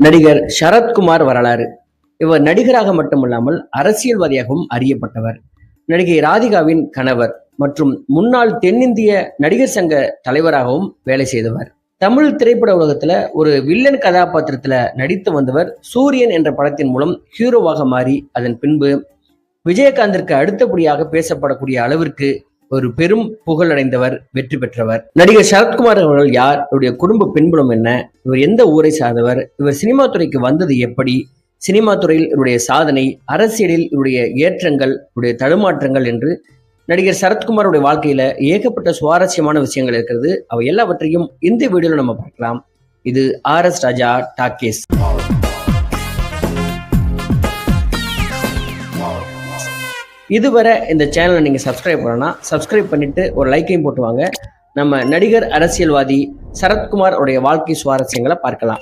நடிகர் சரத்குமார் வரலாறு. இவர் நடிகராக மட்டுமல்லாமல் அரசியல்வாதியாகவும் அறியப்பட்டவர். நடிகை ராதிகாவின் கணவர் மற்றும் முன்னாள் தென்னிந்திய நடிகர் சங்க தலைவராகவும் வேலை செய்தவர். தமிழ் திரைப்பட உலகத்துல ஒரு வில்லன் கதாபாத்திரத்துல நடித்து வந்தவர். சூரியன் என்ற படத்தின் மூலம் ஹீரோவாக மாறி அதன் பின்பு விஜயகாந்திற்கு அடுத்தபடியாக பேசப்படக்கூடிய அளவிற்கு ஒரு பெரும் புகழடைந்தவர், வெற்றி பெற்றவர். நடிகர் சரத்குமார் அவர்கள் யார்? இவருடைய குடும்ப பின்புலம் என்ன? இவர் எந்த ஊரை சார்ந்தவர்? இவர் சினிமா துறைக்கு வந்தது எப்படி? சினிமா துறையில் இவருடைய சாதனை, அரசியலில் இவருடைய ஏற்றங்கள், இவருடைய தடுமாற்றங்கள் என்று நடிகர் சரத்குமாருடைய வாழ்க்கையில ஏகப்பட்ட சுவாரஸ்யமான விஷயங்கள் இருக்கிறது. அவை எல்லாவற்றையும் இந்த வீடியோல நம்ம பார்க்கலாம். இது RS ராஜா டாக்கீஸ். இதுவரை இந்த சேனலை நீங்க சப்ஸ்கிரைப் பண்ணனா சப்ஸ்கிரைப் பண்ணிட்டு ஒரு லைக்கையும் போட்டு வாங்க. நம்ம நடிகர் அரசியல்வாதி சரத்குமார் உடைய வாழ்க்கை சுவாரஸ்யங்களை பார்க்கலாம்.